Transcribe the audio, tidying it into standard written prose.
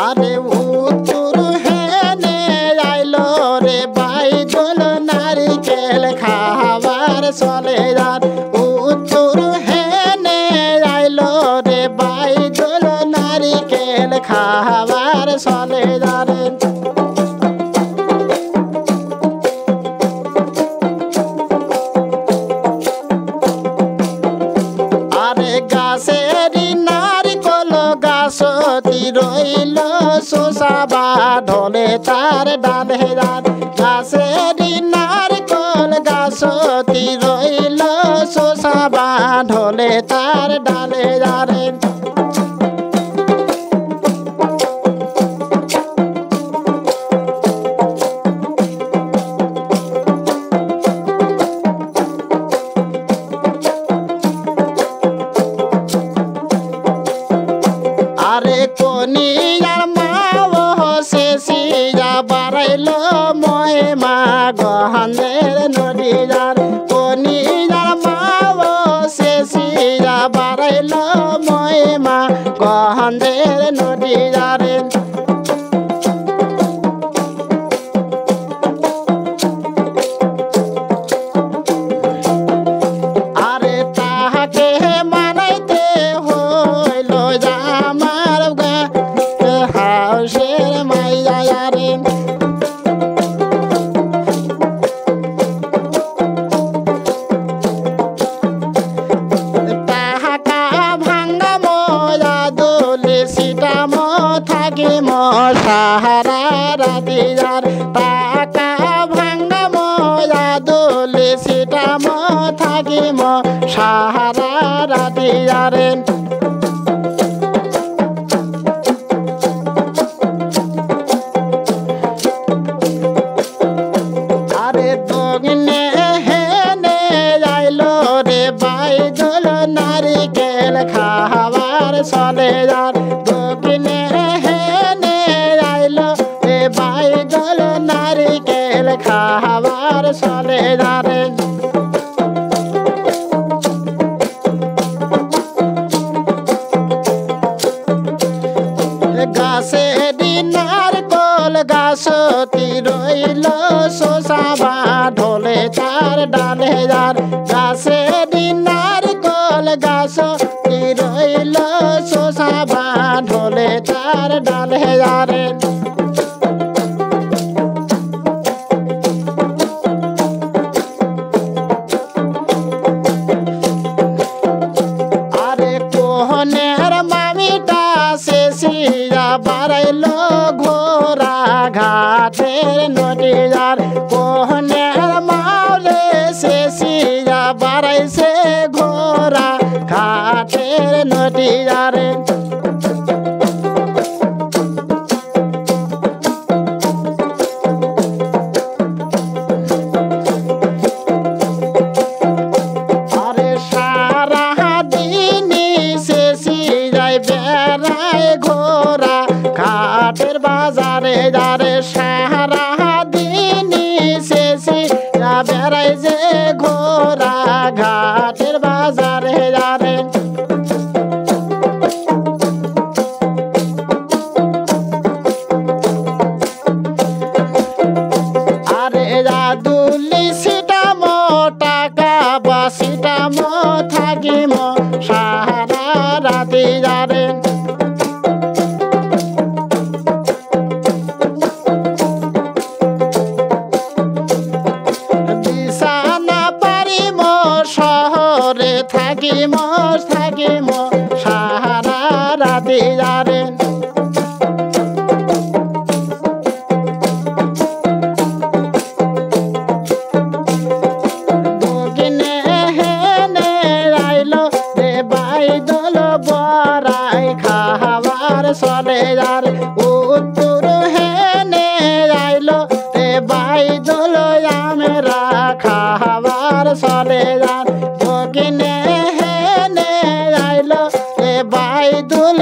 আরে উত্তর হেনে আইলো রে বাইদুল নারিকেল খাবার চলে যান উত্তর হেনে আইলো রে বাইদুল নারিকেল খাবার চলে যান আরে গাছেরি নারিকল গাছতি রইল সুসাবা ঢলে তার ডালে যান গাছেরি নারিকল গাছতি রইল সুসাবা ঢলে তার ডালে যান আরে কনিয়ার মা শেষিয়া বাড়াইল মহিমা গহনের নদী যার কনিয়ার মা শেষিয়া বাড়াইল মহিমা গহনের নদী যারে আরে তাহাকে মানাইতে হইল আমার হাউসের মাইয়া রে তাহাকা ভাঙ্গা ময়া দোলে সীতাম থাকিম সাহারা রাতি যার তাহাকা ভাঙ্গা ময়া দোলে সীতাম থাকিম সাহারা রাতি যারে আরে দগনে হেনে আইলো রে বাইদুল নারিকেল খাবার চলে যার দগনে হেনে আইলো রে বাইদুল নারিকেল খাবার চলে যারে গাছে নারকল গাছতি রইল সোসাবা ঢলে তার ডালে যার গাছে নারকল গাছতি রইল সোসাবা ঢলে তার ডালে যারে আরে কোহনের মামিটা শেষিয়া বাড়াইল ঘোরা ঘাটের নদী যার কোহনের মাওলে শেষিয়া বাড়াইছে ঘোরা ঘাটের নদী যারে আরে সারা দিনই শেষিয়ায় বেড়ায় ঘোরা ঘাটের বাজারে যারে সারা দিনই শেষিয়া বেড়ায় যে ঘোরা ঘাটের বাজারে যারে আরে জাদুলি সিটাম টাকা বা সিটাম থাকিম সাহারা রাতি যারে বিছানা পারিম শহরে থাকিম থাকিম সাহারা রাতি যারে দগনে হেনে আইলো রে বাইদুল বড়াই খাবার চলে যার উত্তর হেনে আইলো রে বাইদুল আমরা খাবার চলে যার দগনে হেনে আইলো রে বাইদুল